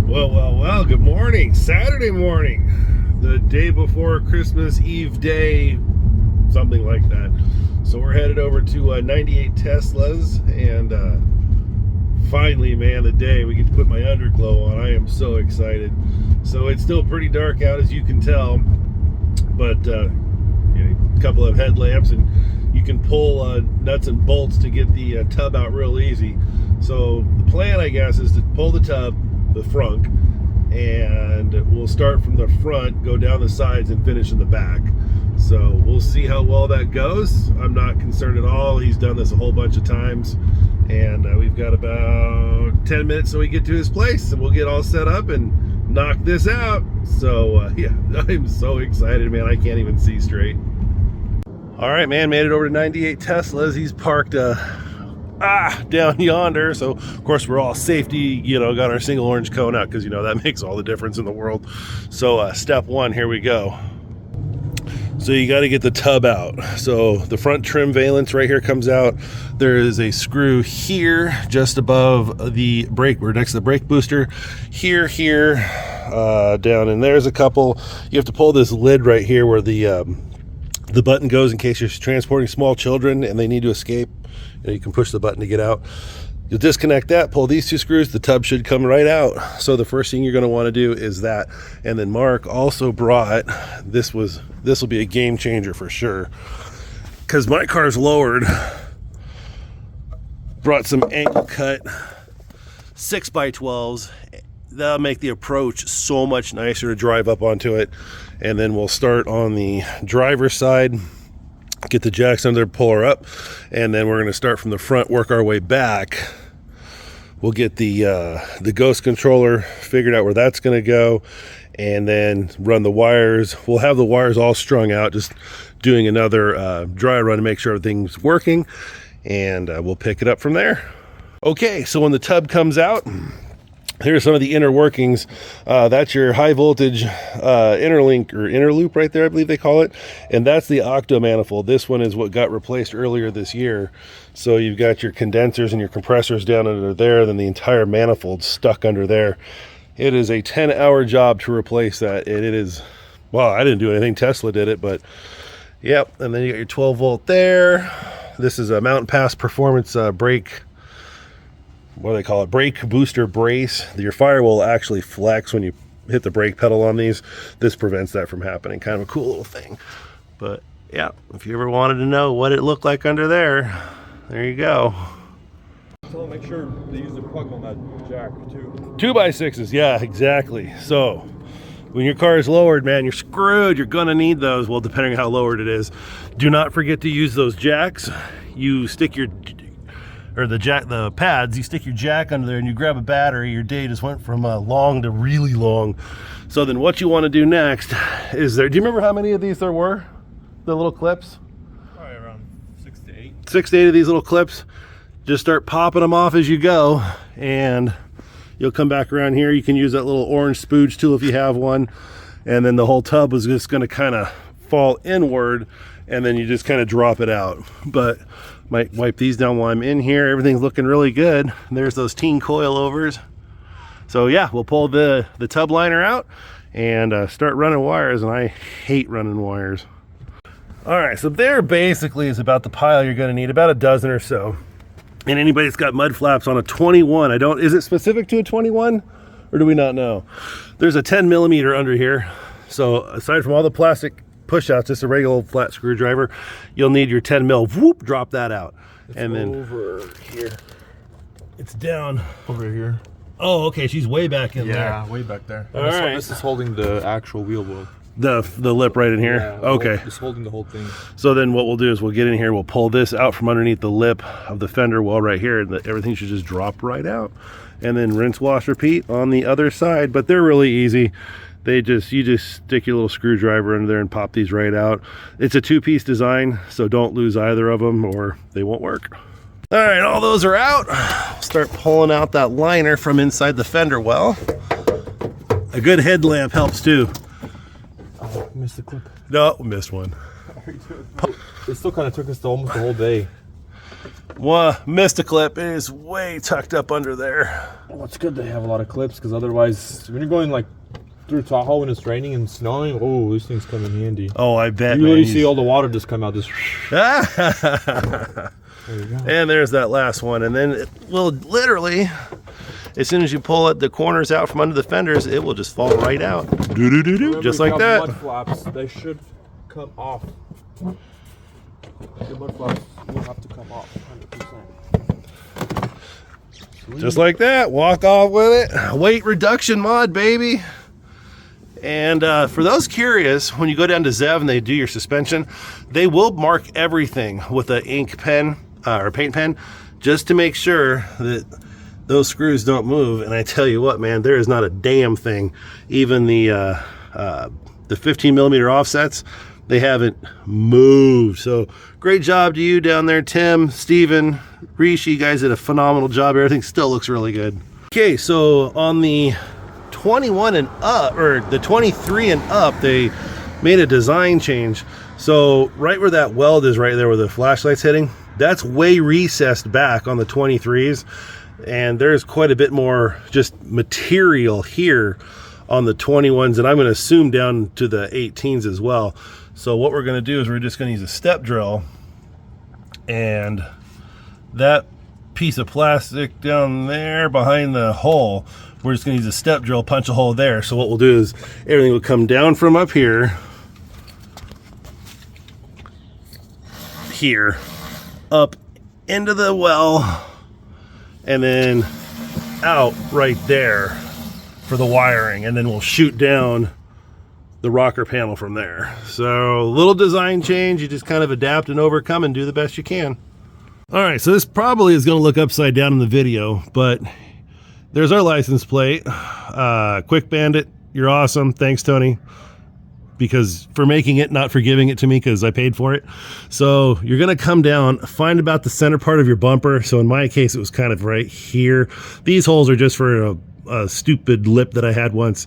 Well, good morning. Saturday morning, the day before Christmas Eve day, something like that. So we're headed over to 98 TesLux, and finally, man, the day we get to put my Underglow on. I am so excited. So it's still pretty dark out, as you can tell, but a couple of headlamps, and you can pull nuts and bolts to get the tub out real easy. So the plan, I guess, is to pull the tub, the front, and we'll start from the front, go down the sides, and finish in the back. So we'll see how well that goes. I'm not concerned at all. He's done this a whole bunch of times, and we've got about 10 minutes so we get to his place, and we'll get all set up and knock this out. So yeah, I'm so excited, man. I can't even see straight. All right, man, made it over to 98 TesLux. He's parked down yonder. So of course we're all safety, got our single orange cone out, because that makes all the difference in the world. So step one, here we go. So you got to get the tub out. So the front trim valance right here comes out. There is a screw here just above the brake, or next to the brake booster. Here, down, and there's a couple. You have to pull this lid right here where the button goes in case you're transporting small children and they need to escape. You can push the button to get out. You'll disconnect that, pull these two screws, the tub should come right out. So the first thing you're going to want to do is that. And then Mark also brought, this will be a game changer for sure, because my car's lowered. Brought some angle cut 6x12s. That'll make the approach so much nicer to drive up onto it. And then we'll start on the driver's side, get the jacks under there, pull her up, and then we're going to start from the front, work our way back. We'll get the ghost controller figured out where that's going to go, and then run the wires. We'll have the wires all strung out, just doing another dry run to make sure everything's working, and we'll pick it up from there. Okay, so when the tub comes out, here's some of the inner workings. That's your high voltage interlink, or inner loop right there, I believe they call it. And that's the octo manifold. This one is what got replaced earlier this year. So you've got your condensers and your compressors down under there, then the entire manifold stuck under there. It is a 10-hour job to replace that. And it is, well, I didn't do anything, Tesla did it, but yep. And then you got your 12-volt there. This is a Mountain Pass Performance brake, what do they call it, brake booster brace. Your fire will actually flex when you hit the brake pedal on these. This prevents that from happening. Kind of a cool little thing. But yeah, if you ever wanted to know what it looked like under there, there you go. So make sure they use the plug on that jack too. 2x6s, yeah, exactly. So when your car is lowered, man, you're screwed. You're gonna need those. Well, depending on how lowered it is. Do not forget to use those jacks. You stick your, or the pads, you stick your jack under there and you grab a battery. Your day just went from long to really long. So then what you want to do next is do you remember how many of these there were? The little clips? Probably around 6 to 8. 6 to 8 of these little clips. Just start popping them off as you go, and you'll come back around here. You can use that little orange spooge tool if you have one, and then the whole tub is just going to kind of fall inward, and then you just kind of drop it out. But might wipe these down while I'm in here. Everything's looking really good. There's those teen coilovers. So yeah, we'll pull the tub liner out and start running wires, and I hate running wires. All right, so there basically is about the pile you're going to need, about a dozen or so. And anybody that's got mud flaps on a 21, is it specific to a 21, or do we not know? There's a 10 millimeter under here. So aside from all the plastic push-outs, just a regular old flat screwdriver, you'll need your 10 mil. Whoop, drop that out. And then over here. It's down Over here. Oh, okay, she's way back in there. Yeah, way back there. All right. This is holding the actual wheel well. The lip right in here? Yeah, okay. Just holding the whole thing. So then what we'll do is we'll get in here, we'll pull this out from underneath the lip of the fender well right here, and everything should just drop right out. And then rinse, wash, repeat on the other side. But they're really easy. You just stick your little screwdriver under there and pop these right out. It's a two-piece design, so don't lose either of them or they won't work. All right, all those are out. We'll start pulling out that liner from inside the fender well. A good headlamp helps too. Oh, missed the clip. No, we missed one. It still kind of took us almost the whole day. Well, missed a clip. It is way tucked up under there. Well, it's good to have a lot of clips, because otherwise, when you're going like through Tahoe when it's raining and snowing, oh, these things come in handy. Oh, I bet. You really see all the water just come out. This. There you go. And there's that last one, and then it will literally, as soon as you pull it, the corners out from under the fenders, it will just fall right out. Doo-doo-doo-doo, just like that. Mud flaps, they should come off. The mud flaps will have to come off 100%. Just like that, walk off with it. Weight reduction mod, baby. And for those curious, when you go down to Zev and they do your suspension, they will mark everything with an ink pen or paint pen, just to make sure that those screws don't move. And I tell you what, man, there is not a damn thing. Even the 15 millimeter offsets, they haven't moved. So great job to you down there, Tim, Steven, Rishi. You guys did a phenomenal job. Everything still looks really good. Okay, so on the 21 and up, or the 23 and up, they made a design change. So right where that weld is, right there where the flashlight's hitting, that's way recessed back on the 23s, and there's quite a bit more just material here on the 21s, and I'm going to assume down to the 18s as well. So what we're going to do is we're just going to use a step drill, and that piece of plastic down there behind the hole, we're just going to use a step drill, punch a hole there. So what we'll do is everything will come down from up here, up into the well, and then out right there for the wiring, and then we'll shoot down the rocker panel from there. So a little design change, you just kind of adapt and overcome and do the best you can. All right, so this probably is going to look upside down in the video, but there's our license plate. Quick Bandit, you're awesome. Thanks, Tony, because for making it, not for giving it to me, because I paid for it. So you're going to come down, find about the center part of your bumper. So in my case, it was kind of right here. These holes are just for a stupid lip that I had once.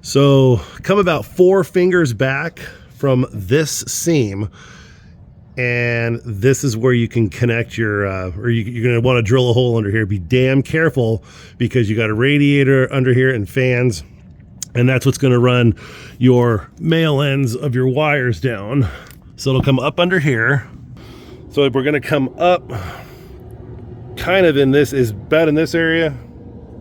So come about 4 fingers back from this seam, and this is where you can connect your, you're going to want to drill a hole under here. Be damn careful, because you got a radiator under here and fans, and that's what's going to run your male ends of your wires down. So it'll come up under here. So we're going to come up kind of in this, is about in this area,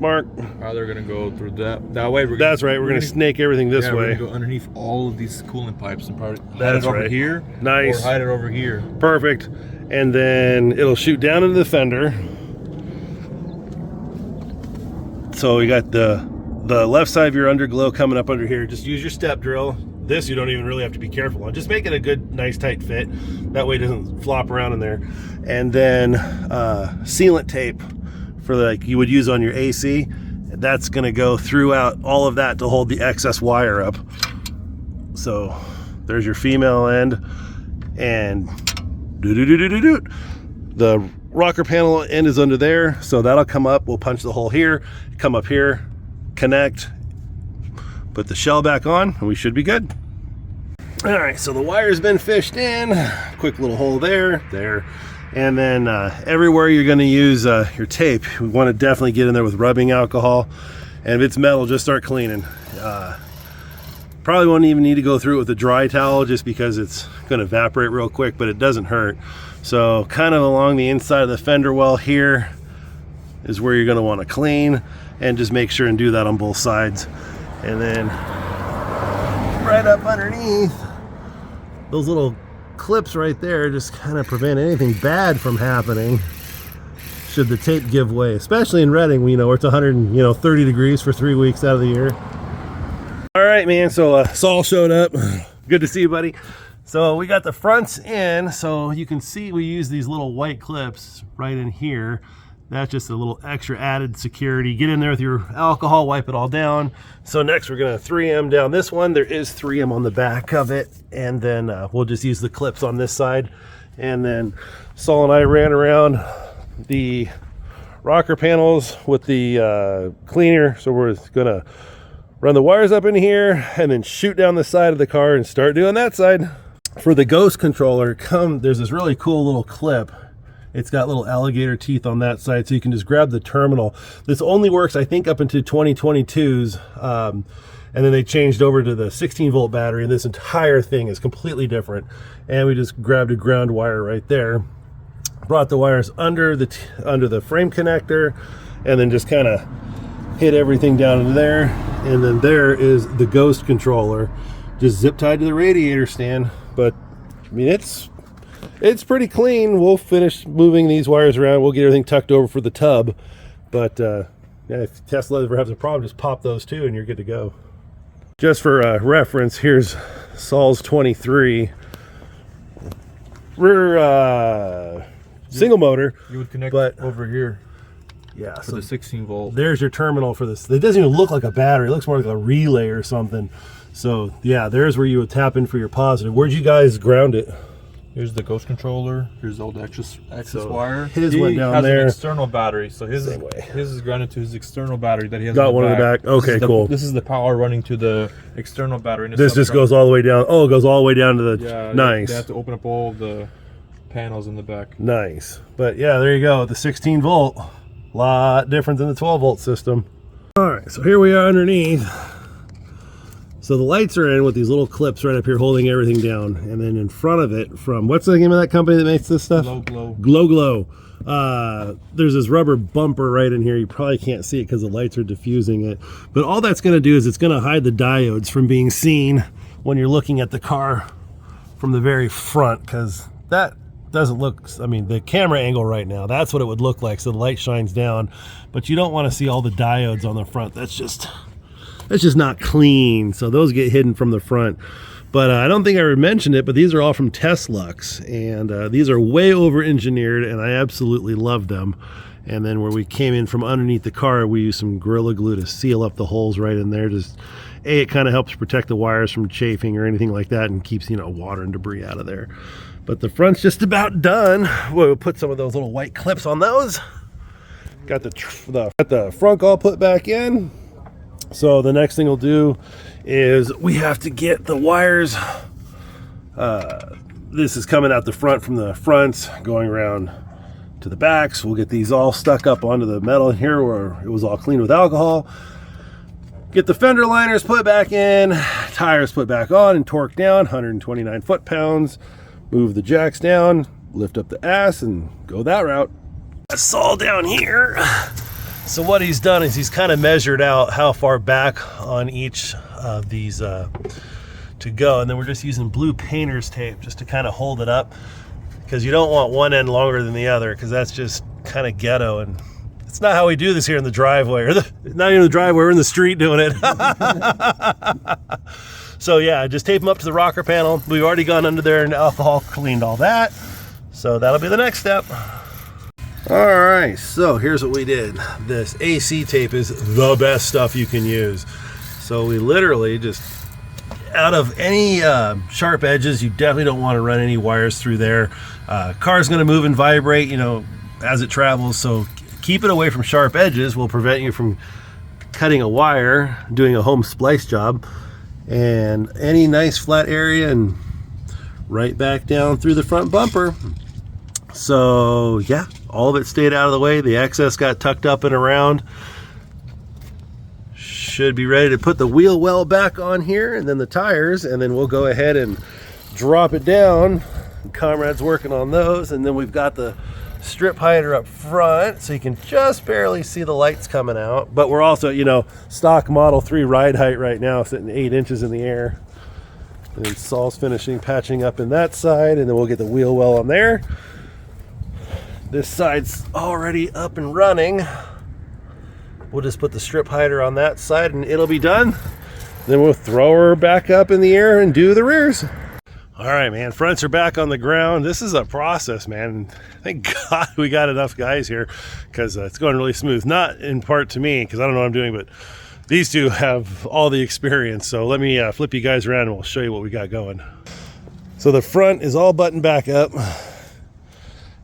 Mark. They're going to go through that way. That's right. We're going to snake everything this way. We're going to go underneath all of these coolant pipes and hide it over here. Nice. Or hide it over here. Perfect. And then it'll shoot down into the fender. So we got the left side of your underglow coming up under here. Just use your step drill. This you don't even really have to be careful on. Just make it a good, nice, tight fit. That way it doesn't flop around in there. And then sealant tape for like you would use on your AC. That's going to go throughout all of that to hold the excess wire up. So there's your female end, and the rocker panel end is under there, so that'll come up. We'll punch the hole here, come up here, connect, put the shell back on, and we should be good. All right, so the wire's been fished in. Quick little hole there. And then everywhere you're going to use your tape, we want to definitely get in there with rubbing alcohol. And if it's metal, just start cleaning. Probably won't even need to go through it with a dry towel, just because it's going to evaporate real quick, but it doesn't hurt. So kind of along the inside of the fender well here is where you're going to want to clean, and just make sure and do that on both sides. And then right up underneath, those little clips right there just kind of prevent anything bad from happening should the tape give way, especially in Redding, where it's 130 degrees for 3 weeks out of the year. All right, man, so Saul showed up. Good to see you, buddy. So we got the fronts in, so you can see we use these little white clips right in here. That's just a little extra added security. Get in there with your alcohol, wipe it all down. So next we're gonna 3M down this one. There is 3M on the back of it, and then we'll just use the clips on this side. And then Saul and I ran around the rocker panels with the cleaner. So we're gonna run the wires up in here and then shoot down the side of the car and start doing that side. For the ghost controller, there's this really cool little clip. It's got little alligator teeth on that side, so you can just grab the terminal. This only works, I think, up into 2022s, and then they changed over to the 16-volt battery, and this entire thing is completely different. And we just grabbed a ground wire right there, brought the wires under the frame connector, and then just kind of hit everything down into there. And then there is the Ghost controller, just zip tied to the radiator stand. But I mean, it's pretty clean. We'll finish moving these wires around. We'll get everything tucked over for the tub. But yeah, if Tesla ever has a problem, just pop those two and you're good to go. Just for reference, here's Saul's 23 rear single motor. You would connect but over here. Yeah, for the 16 volt. There's your terminal for this. It doesn't even look like a battery. It looks more like a relay or something. So yeah, there's where you would tap in for your positive. Where'd you guys ground it? Here's the Ghost controller. Here's the old access wire. His went down has there. An external battery, so his is grounded to his external battery that he has. Got one in the back. Okay, cool. This is the power running to the external battery. This just goes all the way down. Oh, it goes all the way down to the. Nice. They have to open up all the panels in the back. Nice, but yeah, there you go. The 16 volt, lot different than the 12 volt system. All right, so here we are underneath. So the lights are in with these little clips right up here holding everything down. And then in front of it, from, what's the name of that company that makes this stuff? Glow. There's this rubber bumper right in here. You probably can't see it because the lights are diffusing it. But all that's going to do is it's going to hide the diodes from being seen when you're looking at the car from the very front, because that doesn't look, I mean, the camera angle right now, that's what it would look like. So the light shines down, but you don't want to see all the diodes on the front. That's just not clean. So those get hidden from the front. But I don't think I ever mentioned it, but these are all from TesLux, and these are way over engineered, and I absolutely love them. And then where we came in from underneath the car, we used some Gorilla Glue to seal up the holes right in there. Just it kind of helps protect the wires from chafing or anything like that, and keeps, you know, water and debris out of there. But the front's just about done. We'll put some of those little white clips on those. Got the front all put back in. So the next thing we'll do is we have to get the wires. This is coming out the front from the fronts, going around to the backs. We'll get these all stuck up onto the metal in here where it was all cleaned with alcohol. Get the fender liners put back in, tires put back on and torqued down, 129 foot-pounds. Move the jacks down, lift up the ass, and go that route. That's Saul down here. So what he's done is he's kind of measured out how far back on each of these to go, and then we're just using blue painter's tape just to kind of hold it up, because you don't want one end longer than the other, because that's just kind of ghetto, and it's not how we do this here in the driveway, or not even the driveway, we're in the street doing it. So yeah, just tape them up to the rocker panel. We've already gone under there and alcohol cleaned all that, so that'll be the next step. All right, so here's what we did. This AC tape is the best stuff you can use. So we literally just, out of any sharp edges, you definitely don't want to run any wires through there. Car's going to move and vibrate, you know, as it travels. So keep it away from sharp edges will prevent you from cutting a wire, doing a home splice job. And any nice flat area and right back down through the front bumper. So yeah, all of it stayed out of the way. The excess got tucked up and around. Should be ready to put the wheel well back on here, and then the tires, and then we'll go ahead and drop it down. Comrade's working on those, and then we've got the strip hider up front, so you can just barely see the lights coming out. But we're also, you know, stock Model 3 ride height right now, sitting 8 inches in the air. And then Saul's finishing patching up in that side, and then we'll get the wheel well on there. This side's already up and running. We'll just put the strip hider on that side and it'll be done. Then we'll throw her back up in the air and do the rears. All right, man, fronts are back on the ground. This is a process, man. Thank God we got enough guys here, because it's going really smooth. Not in part to me, because I don't know what I'm doing, but these two have all the experience. So let me flip you guys around and we'll show you what we got going. So the front is all buttoned back up.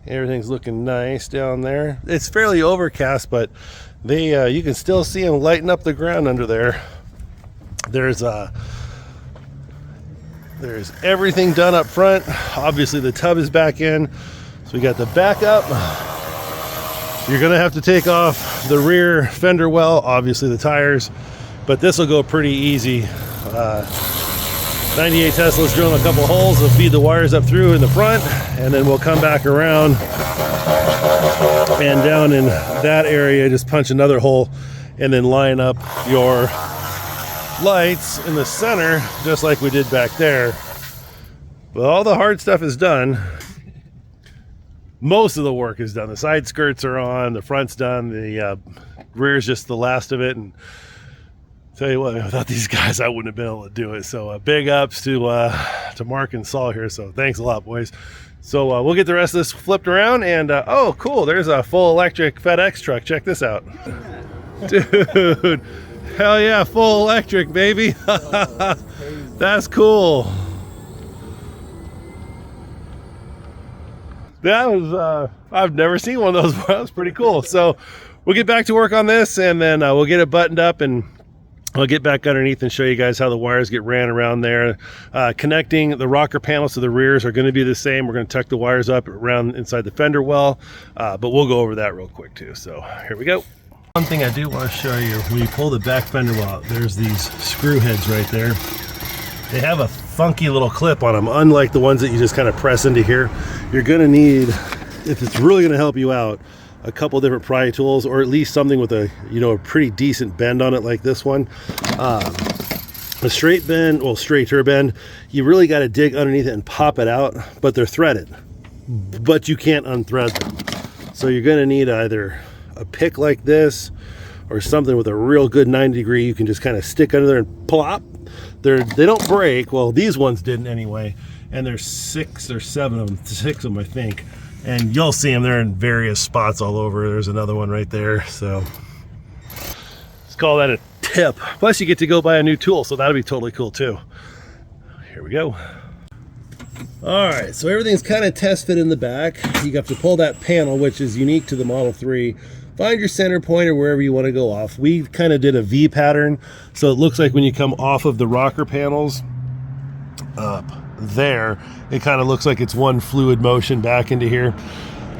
Everything's looking nice down there. It's fairly overcast, but they you can still see them lighting up the ground under there. There's everything done up front. Obviously the tub is back in, So we got the backup. You're gonna have to take off the rear fender well, obviously the tires, but this will go pretty easy. 98 Tesla's drilling a couple holes. We'll feed the wires up through in the front, and then we'll come back around and down in that area, just punch another hole and then line up your lights in the center, just like we did back there. But all the hard stuff is done. Most of the work is done. The side skirts are on, the front's done, the rear is just the last of it. And tell you what, without these guys, I wouldn't have been able to do it. So big ups to Mark and Saul here. So thanks a lot, boys. So we'll get the rest of this flipped around, and oh, cool, there's a full electric FedEx truck. Check this out. Dude, hell yeah, full electric, baby. That's cool. That was, I've never seen one of those. That was pretty cool. So we'll get back to work on this, and then we'll get it buttoned up, and I'll get back underneath and show you guys how the wires get ran around there. Connecting the rocker panels to the rears are going to be the same. We're going to tuck the wires up around inside the fender well, but we'll go over that real quick too. So here we go. One thing I do want to show you, when you pull the back fender well out, there's these screw heads right there. They have a funky little clip on them, unlike the ones that you just kind of press into here. You're going to need, if it's really going to help you out, a couple different pry tools, or at least something with a, you know, a pretty decent bend on it like this one. A straight bend, well, straighter bend, you really got to dig underneath it and pop it out, but they're threaded, but you can't unthread them. So you're going to need either a pick like this or something with a real good 90 degree you can just kind of stick under there and plop. They don't break. Well, these ones didn't anyway, and there's 6 or 7 of them, 6 of them I think, and you'll see them. They're in various spots all over. There's another one right there. So let's call that a tip. Plus you get to go buy a new tool, so that'll be totally cool too. Here we go. All right, so everything's kind of test fit in the back. You have to pull that panel, which is unique to the Model 3. Find your center point or wherever you want to go off. We kind of did a V pattern, so it looks like when you come off of the rocker panels up there, it kind of looks like it's one fluid motion back into here.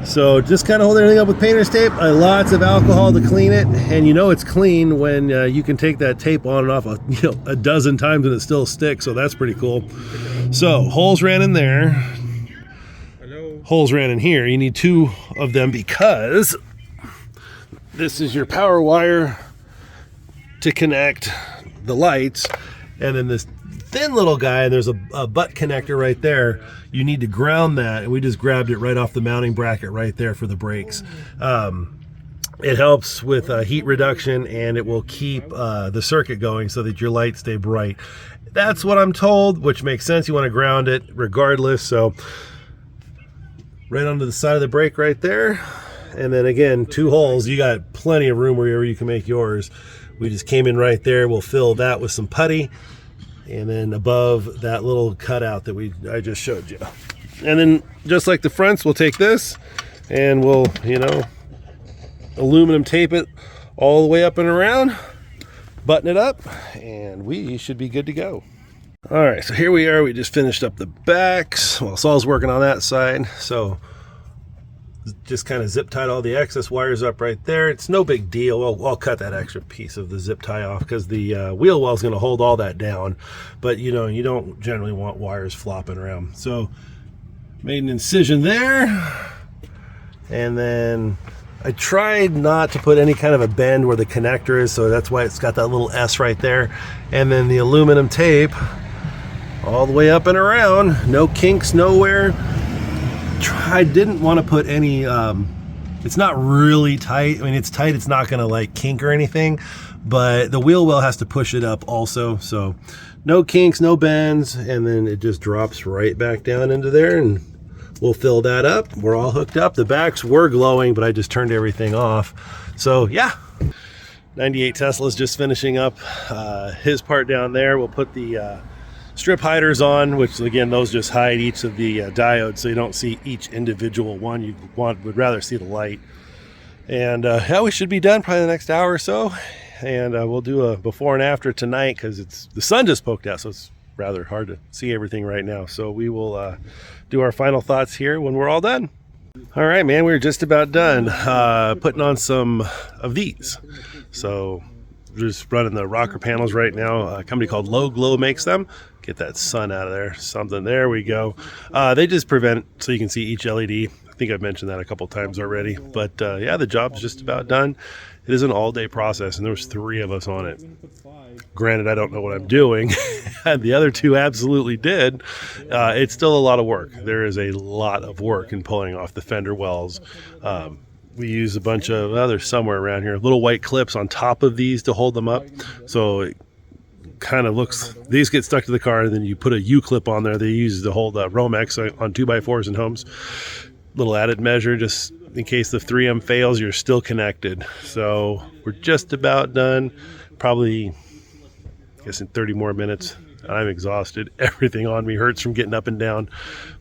So just kind of hold everything up with painter's tape. Lots of alcohol to clean it, and you know it's clean when you can take that tape on and off a dozen times and it still sticks. So that's pretty cool. So holes ran in there. Hello. Holes ran in here. You need 2 of them because this is your power wire to connect the lights, and then this thin little guy, there's a butt connector right there. You need to ground that, and we just grabbed it right off the mounting bracket right there for the brakes. It helps with heat reduction, and it will keep the circuit going so that your lights stay bright. That's what I'm told, which makes sense. You want to ground it regardless. So right onto the side of the brake right there. And then again, 2 holes. You got plenty of room wherever you can make yours. We just came in right there. We'll fill that with some putty, and then above that little cutout that I just showed you. And then just like the fronts, we'll take this and we'll, aluminum tape it all the way up and around, button it up, and we should be good to go. All right, so here we are. We just finished up the backs. Well, Saul's working on that side. So just kind of zip tied all the excess wires up right there. It's no big deal. I'll cut that extra piece of the zip tie off because the wheel well is going to hold all that down. But you don't generally want wires flopping around. So made an incision there, and then I tried not to put any kind of a bend where the connector is, so that's why it's got that little S right there. And then the aluminum tape all the way up and around. No kinks nowhere. I didn't want to put any, it's not really tight. I mean, it's tight. It's not going to like kink or anything, but the wheel well has to push it up also. So no kinks, no bends, and then it just drops right back down into there, and we'll fill that up. We're all hooked up. The backs were glowing, but I just turned everything off. So yeah, 98 Tesla's just finishing up his part down there. We'll put the strip hiders on, which again, those just hide each of the diodes, so you don't see each individual one. You would rather see the light. And yeah, we should be done probably the next hour or so, and we'll do a before and after tonight because the sun just poked out, so it's rather hard to see everything right now. So we will do our final thoughts here when we're all done. All right, man, we're just about done putting on some of these. So we're just running the rocker panels right now. A company called Underglow makes them. Get that sun out of there. Something. There we go. They just prevent so you can see each LED. I think I've mentioned that a couple times already. But yeah, the job's just about done. It is an all-day process, and there was 3 of us on it. Granted, I don't know what I'm doing. The other 2 absolutely did. It's still a lot of work. There is a lot of work in pulling off the fender wells. We use a bunch of, there's somewhere around here, little white clips on top of these to hold them up. So it kind of looks, these get stuck to the car, and then you put a U-clip on there. They use to hold Romex on 2x4s and homes. Little added measure, just in case the 3M fails, you're still connected. So we're just about done. Probably, I guess, in 30 more minutes. I'm exhausted. Everything on me hurts from getting up and down.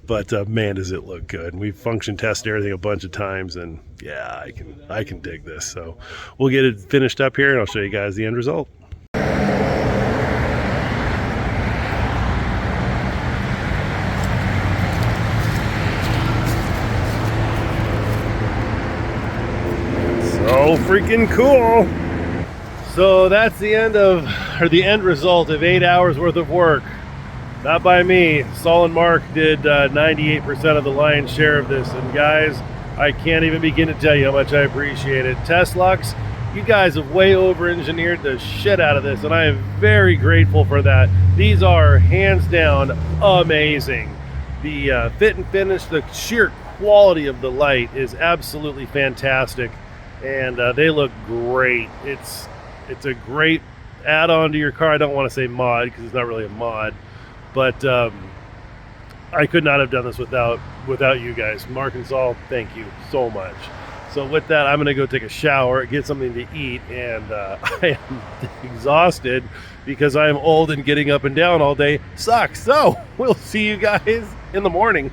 But man, does it look good. We've function tested everything a bunch of times, and yeah, I can dig this. So we'll get it finished up here, and I'll show you guys the end result. So freaking cool. So that's the end result of 8 hours worth of work. Not by me. Saul and Mark did 98% of the lion's share of this. And guys, I can't even begin to tell you how much I appreciate it. TesLux, you guys have way over-engineered the shit out of this, and I am very grateful for that. These are hands down amazing. The fit and finish, the sheer quality of the light is absolutely fantastic, and they look great. It's a great add-on to your car. I don't want to say mod because it's not really a mod, but I could not have done this without you guys. Mark and Saul, thank you so much. So with that, I'm going to go take a shower, get something to eat, and I am exhausted because I am old and getting up and down all day sucks. So we'll see you guys in the morning.